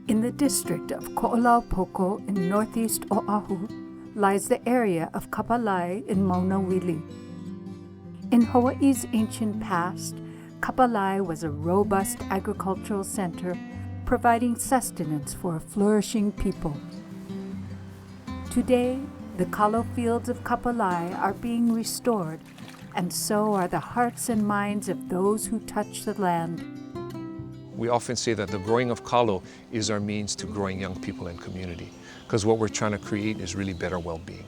In the district of Koʻolaupoko in northeast Oahu lies the area of Kapalai in Maunawili. In Hawaii's ancient past, Kapalai was a robust agricultural center providing sustenance for a flourishing people. Today, the kalo fields of Kapalai are being restored, and so are the hearts and minds of those who touch the land. We often say that the growing of kalo is our means to growing young people and community, because what we're trying to create is really better well-being.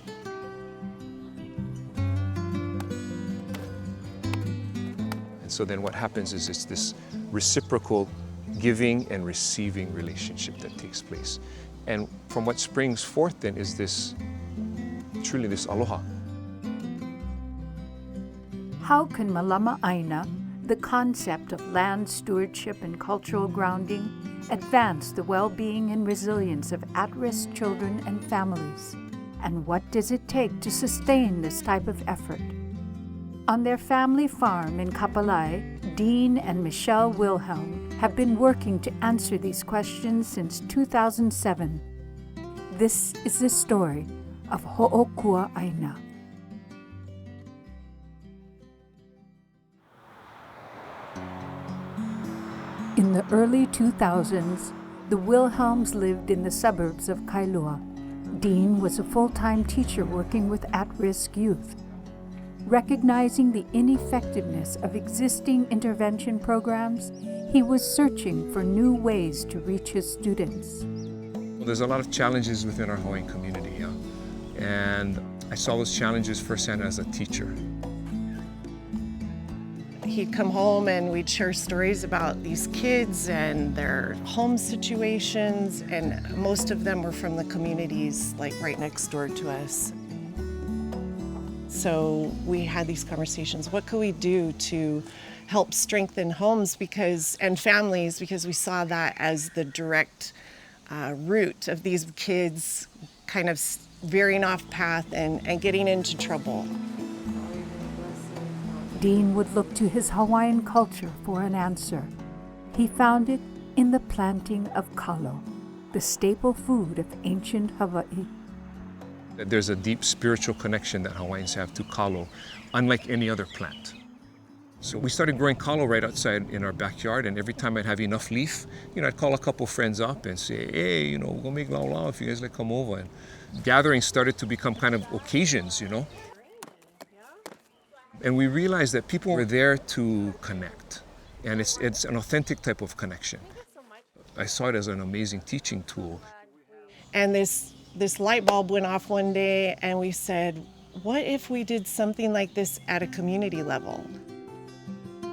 And so then what happens is it's this reciprocal giving and receiving relationship that takes place. And from what springs forth then is this, truly this aloha. How can Hoʻokuaʻāina, the concept of land stewardship and cultural grounding, advance the well-being and resilience of at-risk children and families? And what does it take to sustain this type of effort? On their family farm in Kapalai, Dean and Michelle Wilhelm have been working to answer these questions since 2007. This is the story of Hoʻokuaʻāina. In the early 2000s, the Wilhelms lived in the suburbs of Kailua. Dean was a full-time teacher working with at-risk youth. Recognizing the ineffectiveness of existing intervention programs, he was searching for new ways to reach his students. Well, there's a lot of challenges within our Hawaiian community, and I saw those challenges firsthand as a teacher. He'd come home and we'd share stories about these kids and their home situations, and most of them were from the communities like right next door to us. So we had these conversations. What could we do to help strengthen homes and families, because we saw that as the direct root of these kids kind of veering off path and getting into trouble. Dean would look to his Hawaiian culture for an answer. He found it in the planting of kalo, the staple food of ancient Hawaii. There's a deep spiritual connection that Hawaiians have to kalo, unlike any other plant. So we started growing kalo right outside in our backyard, and every time I'd have enough leaf, I'd call a couple friends up and say, hey, we're gonna make laulau if you guys like come over. And gatherings started to become kind of occasions, And we realized that people were there to connect, and it's an authentic type of connection. I saw it as an amazing teaching tool. And this light bulb went off one day, and we said, what if we did something like this at a community level?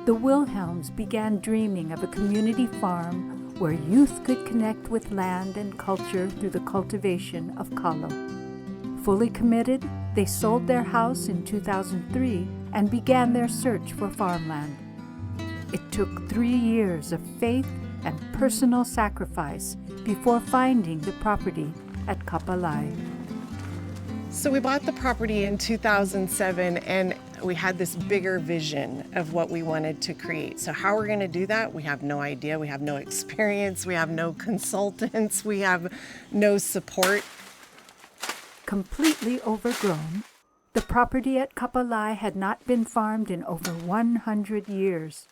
The Wilhelms began dreaming of a community farm where youth could connect with land and culture through the cultivation of kalo. Fully committed, they sold their house in 2003 and began their search for farmland. It took 3 years of faith and personal sacrifice before finding the property at Kapalai. So we bought the property in 2007, and we had this bigger vision of what we wanted to create. So how we're going to do that, we have no idea. We have no experience. We have no consultants. We have no support. Completely overgrown, the property at Kapalai had not been farmed in over 100 years.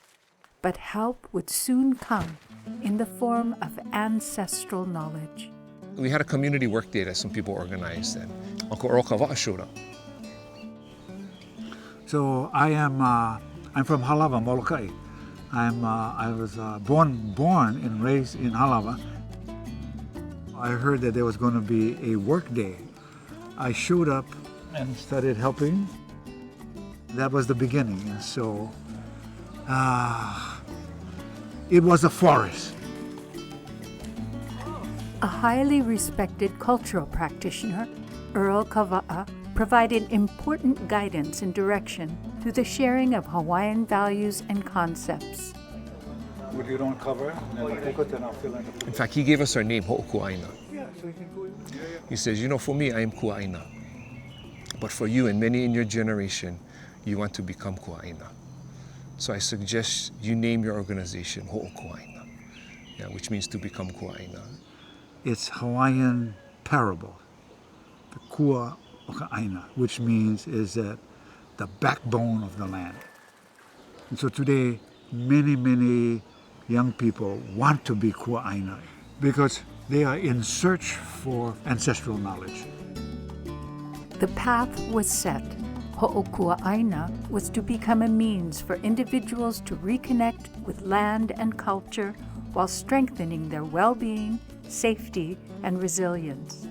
But help would soon come in the form of ancestral knowledge. We had a community work day that some people organized, and Uncle Hoʻokuaʻāina showed up. So I'm from Halawa, Molokai. I was born and raised in Halawa. I heard that there was going to be a work day. I showed up and started helping. That was the beginning. And so it was a forest. A highly respected cultural practitioner, Earl Kava'a, provided important guidance and direction through the sharing of Hawaiian values and concepts. With your own cover, and then I'll fill in the... In fact, he gave us our name, Hoʻokuaʻāina. Yeah, so you can go in. He says, for me, I am kuaʻāina. But for you and many in your generation, you want to become kuaʻāina. So I suggest you name your organization Hoʻokuaʻāina, which means to become kuaʻāina. its Hawaiian parable, the Hoʻokuaʻāina, which means is that the backbone of the land. And so today, many young people want to be kuaʻāina because they are in search for ancestral knowledge. The path was set. Hoʻokuaʻāina was to become a means for individuals to reconnect with land and culture while strengthening their well-being, safety, and resilience.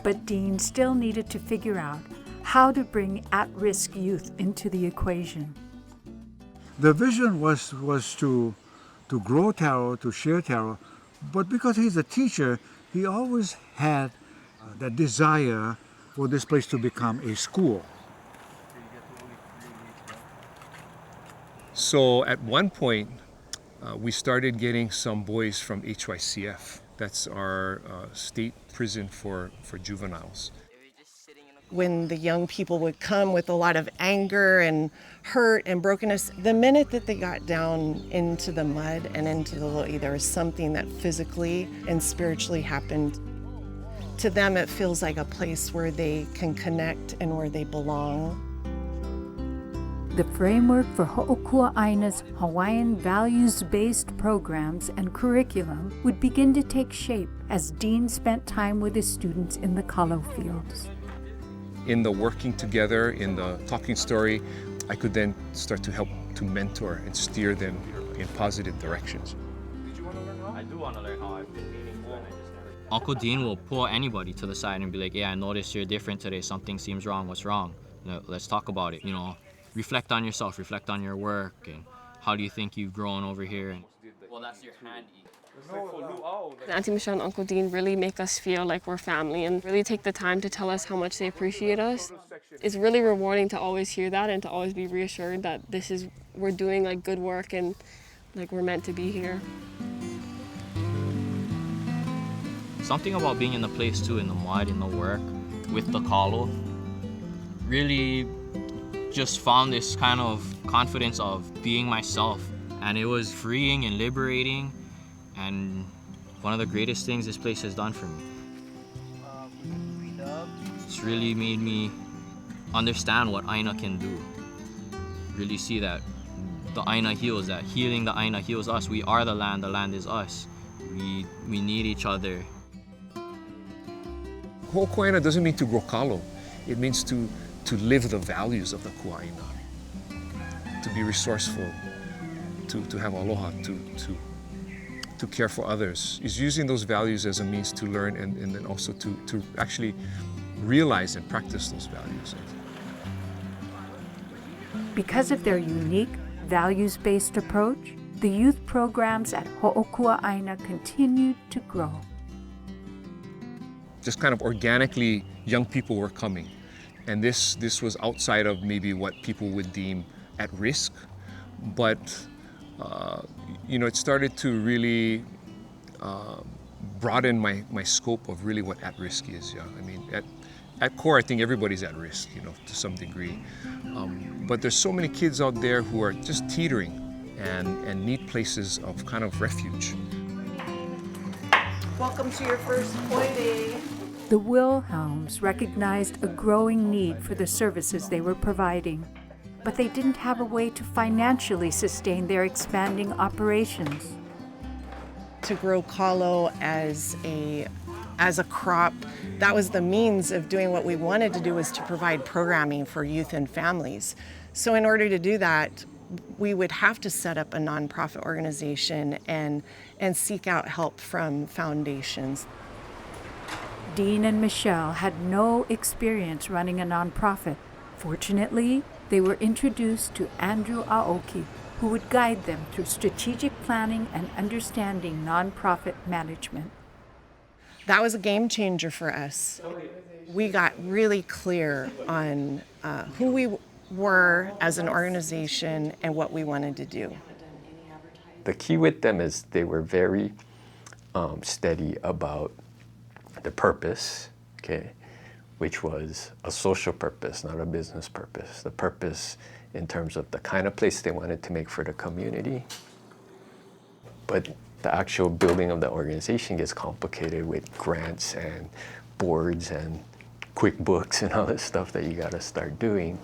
But Dean still needed to figure out how to bring at-risk youth into the equation. The vision was to grow taro, to share taro, but because he's a teacher, he always had that desire for this place to become a school. So at one point, we started getting some boys from HYCF. That's our state prison for juveniles. When the young people would come with a lot of anger and hurt and brokenness, the minute that they got down into the mud and into the lo'i, there was something that physically and spiritually happened. To them, it feels like a place where they can connect and where they belong. The framework for Hoʻokuaʻāina's Hawaiian values-based programs and curriculum would begin to take shape as Dean spent time with his students in the kalo fields. In the working together, in the talking story, I could then start to help to mentor and steer them in positive directions. I do want to learn how I've been meaning to, and I just never... Uncle Dean will pull anybody to the side and be like, yeah, I noticed you're different today. Something seems wrong. What's wrong? Let's talk about it. Reflect on yourself, reflect on your work, and how do you think you've grown over here? And well, that's your handy. Auntie Michelle and Uncle Dean really make us feel like we're family and really take the time to tell us how much they appreciate us. It's really rewarding to always hear that and to always be reassured that we're doing like good work and like we're meant to be here. Something about being in the place too, in the mud, in the work, with the kalo, really just found this kind of confidence of being myself. And it was freeing and liberating, and one of the greatest things this place has done for me. It's really made me understand what Aina can do. Really see that the Aina heals, that healing the Aina heals us. We are the land is us. We need each other. Hoʻokuaʻāina doesn't mean to grow kalo. It means to live the values of the kuaʻāina, to be resourceful, to have aloha, to care for others. Is using those values as a means to learn and then also to actually realize and practice those values. Because of their unique, values-based approach, the youth programs at Hoʻokuaʻāina continued to grow. Just kind of organically, young people were coming. And this was outside of maybe what people would deem at risk, but it started to really broaden my scope of really what at risk is. Yeah, I mean, at core, I think everybody's at risk, to some degree. But there's so many kids out there who are just teetering and need places of kind of refuge. Welcome to your first Poi Day. The Wilhelms recognized a growing need for the services they were providing, but they didn't have a way to financially sustain their expanding operations. To grow kalo as a crop, that was the means of doing what we wanted to do, was to provide programming for youth and families. So in order to do that, we would have to set up a nonprofit organization and seek out help from foundations. Dean and Michelle had no experience running a nonprofit. Fortunately, they were introduced to Andrew Aoki, who would guide them through strategic planning and understanding nonprofit management. That was a game changer for us. We got really clear on who we were as an organization and what we wanted to do. The key with them is they were very steady about the purpose, okay, which was a social purpose, not a business purpose. The purpose in terms of the kind of place they wanted to make for the community. But The actual building of the organization gets complicated with grants and boards and QuickBooks and all this stuff that you got to start doing.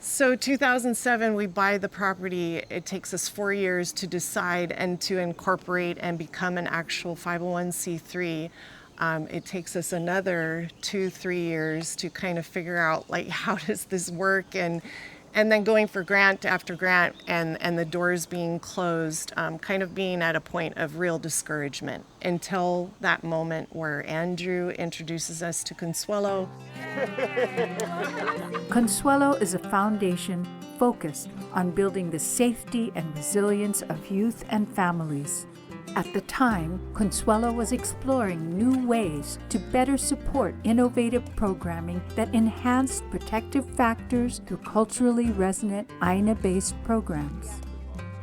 So 2007, we buy the property. It takes us 4 years to decide and to incorporate and become an actual 501c3. It takes us another 2-3 years to kind of figure out, like, how does this work, and then going for grant after grant and the doors being closed, kind of being at a point of real discouragement until that moment where Andrew introduces us to Consuelo. Consuelo is a foundation focused on building the safety and resilience of youth and families. At the time, Consuelo was exploring new ways to better support innovative programming that enhanced protective factors through culturally resonant Aina-based programs.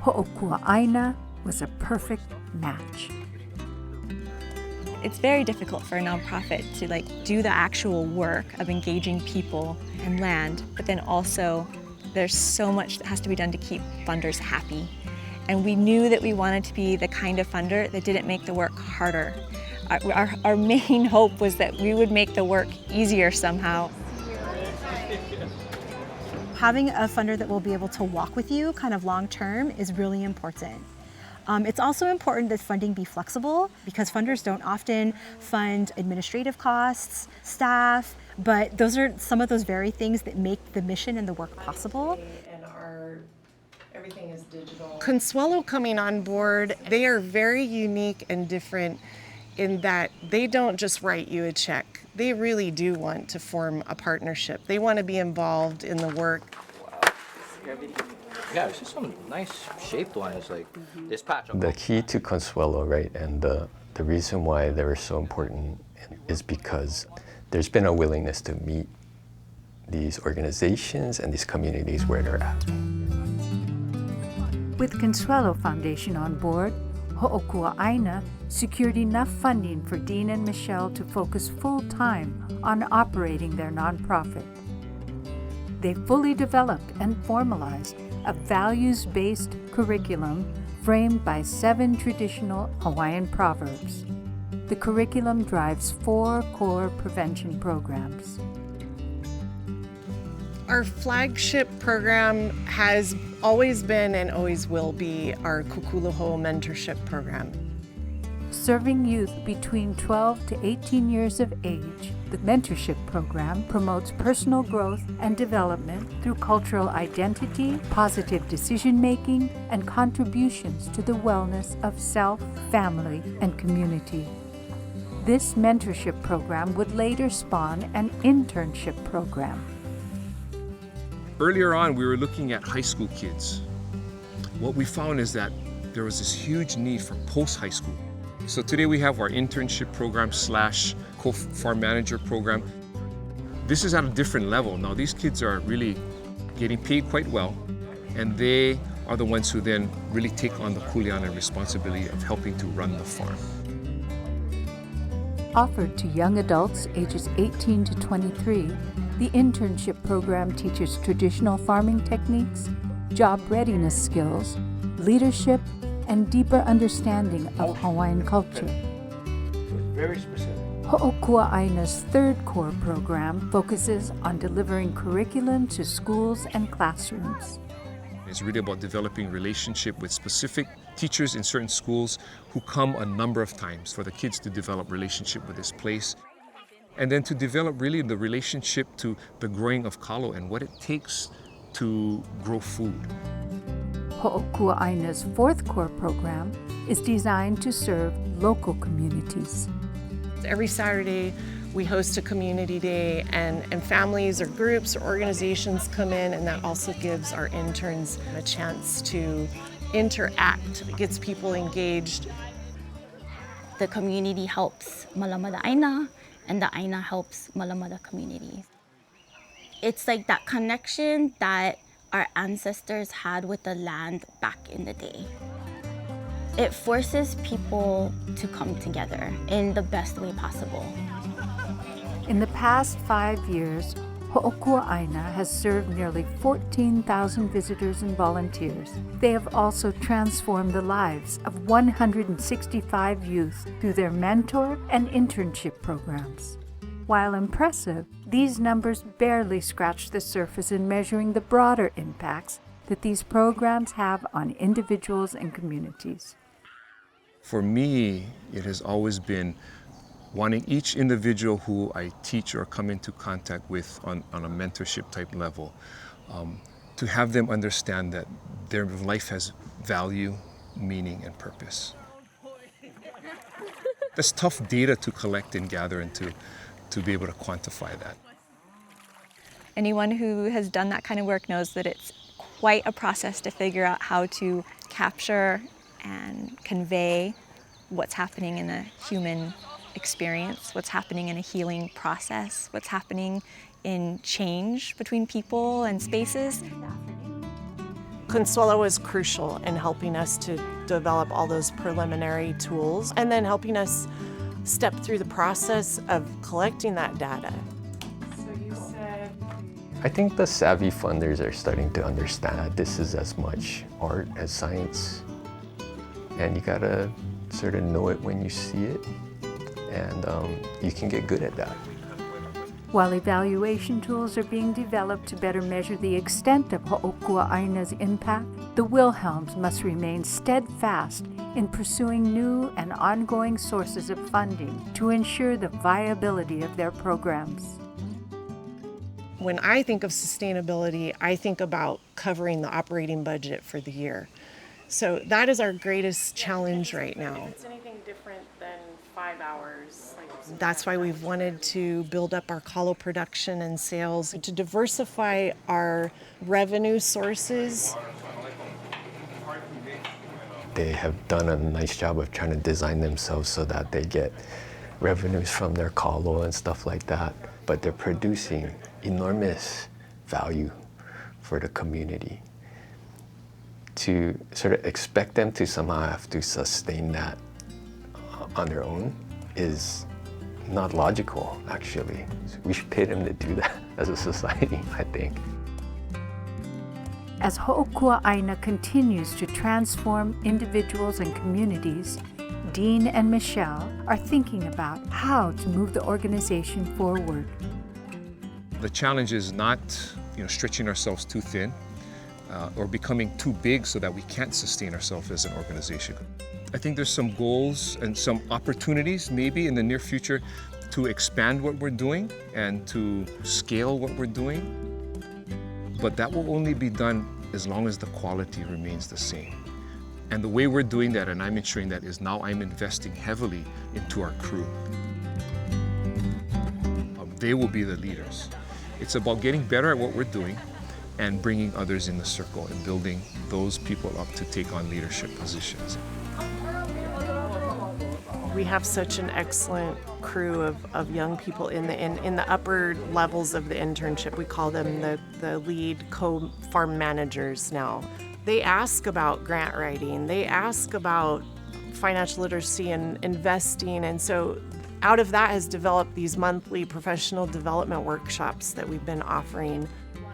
Hoʻokuaʻāina was a perfect match. It's very difficult for a nonprofit to do the actual work of engaging people and land, but then also there's so much that has to be done to keep funders happy. And we knew that we wanted to be the kind of funder that didn't make the work harder. Our main hope was that we would make the work easier somehow. Having a funder that will be able to walk with you kind of long term is really important. It's also important that funding be flexible because funders don't often fund administrative costs, staff, but those are some of those very things that make the mission and the work possible. Everything is digital. Consuelo coming on board, they are very unique and different in that they don't just write you a check. They really do want to form a partnership. They want to be involved in the work. Wow. Yeah, it's just some nice shaped ones, like this patch. The key to Consuelo, right, and the reason why they're so important is because there's been a willingness to meet these organizations and these communities where they're at. With Consuelo Foundation on board, Hoʻokuaʻāina secured enough funding for Dean and Michelle to focus full-time on operating their nonprofit. They fully developed and formalized a values-based curriculum framed by 7 traditional Hawaiian proverbs. The curriculum drives 4 core prevention programs. Our flagship program has always been and always will be our Kukuluho mentorship program. Serving youth between 12 to 18 years of age, the mentorship program promotes personal growth and development through cultural identity, positive decision-making, and contributions to the wellness of self, family, and community. This mentorship program would later spawn an internship program. Earlier on, we were looking at high school kids. What we found is that there was this huge need for post-high school. So today we have our internship program / co-farm manager program. This is at a different level. Now these kids are really getting paid quite well, and they are the ones who then really take on the kuleana responsibility of helping to run the farm. Offered to young adults ages 18 to 23, the internship program teaches traditional farming techniques, job readiness skills, leadership, and deeper understanding of Hawaiian culture. Very specific. Hoʻokuaʻāina's 3rd core program focuses on delivering curriculum to schools and classrooms. It's really about developing relationship with specific teachers in certain schools who come a number of times for the kids to develop relationship with this place. And then to develop really the relationship to the growing of kalo and what it takes to grow food. Hoʻokuaʻāina's 4th core program is designed to serve local communities. Every Saturday, we host a community day, and families or groups or organizations come in, and that also gives our interns a chance to interact. It gets people engaged. The community helps Malama the Aina, and the Aina helps Malama the community. It's like that connection that our ancestors had with the land back in the day. It forces people to come together in the best way possible. In the past 5 years, Hoʻokuaʻāina has served nearly 14,000 visitors and volunteers. They have also transformed the lives of 165 youth through their mentor and internship programs. While impressive, these numbers barely scratch the surface in measuring the broader impacts that these programs have on individuals and communities. For me, it has always been wanting each individual who I teach or come into contact with on a mentorship type level, to have them understand that their life has value, meaning, and purpose. That's tough data to collect and gather and to be able to quantify that. Anyone who has done that kind of work knows that it's quite a process to figure out how to capture and convey what's happening in a human experience, what's happening in a healing process, what's happening in change between people and spaces. Consuelo was crucial in helping us to develop all those preliminary tools and then helping us step through the process of collecting that data. So you said... I think the savvy funders are starting to understand that this is as much art as science, and you gotta sort of know it when you see it, and you can get good at that. While evaluation tools are being developed to better measure the extent of Hoʻokuaʻāina's impact, the Wilhelms must remain steadfast in pursuing new and ongoing sources of funding to ensure the viability of their programs. When I think of sustainability, I think about covering the operating budget for the year. So that is our greatest challenge right now. If it's anything different than 5 hours. That's why we've wanted to build up our kalo production and sales, to diversify our revenue sources. They have done a nice job of trying to design themselves so that they get revenues from their kalo and stuff like that, but they're producing enormous value for the community. To sort of expect them to somehow have to sustain that on their own is not logical, actually. So we should pay them to do that as a society, I think. As Hoʻokuaʻāina continues to transform individuals and communities, Dean and Michelle are thinking about how to move the organization forward. The challenge is not, stretching ourselves too thin or becoming too big so that we can't sustain ourselves as an organization. I think there's some goals and some opportunities maybe in the near future to expand what we're doing and to scale what we're doing. But that will only be done as long as the quality remains the same. And the way we're doing that, and I'm ensuring that, is now I'm investing heavily into our crew. They will be the leaders. It's about getting better at what we're doing and bringing others in the circle and building those people up to take on leadership positions. We have such an excellent crew of young people in the upper levels of the internship. We call them the lead co-farm managers now. They ask about grant writing, they ask about financial literacy and investing, and so out of that has developed these monthly professional development workshops that we've been offering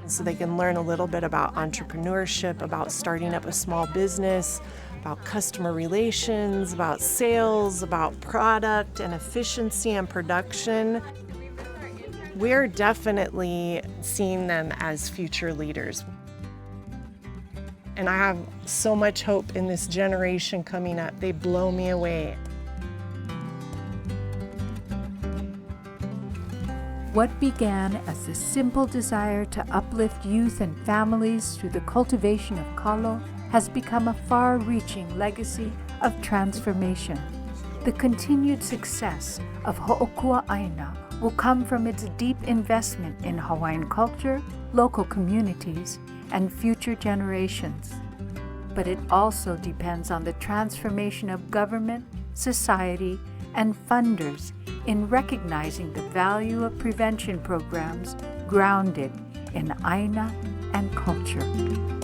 so they can learn a little bit about entrepreneurship, about starting up a small business, about customer relations, about sales, about product and efficiency and production. We're definitely seeing them as future leaders. And I have so much hope in this generation coming up. They blow me away. What began as a simple desire to uplift youth and families through the cultivation of kalo has become a far-reaching legacy of transformation. The continued success of Hoʻokuaʻāina will come from its deep investment in Hawaiian culture, local communities, and future generations. But it also depends on the transformation of government, society, and funders in recognizing the value of prevention programs grounded in aina and culture.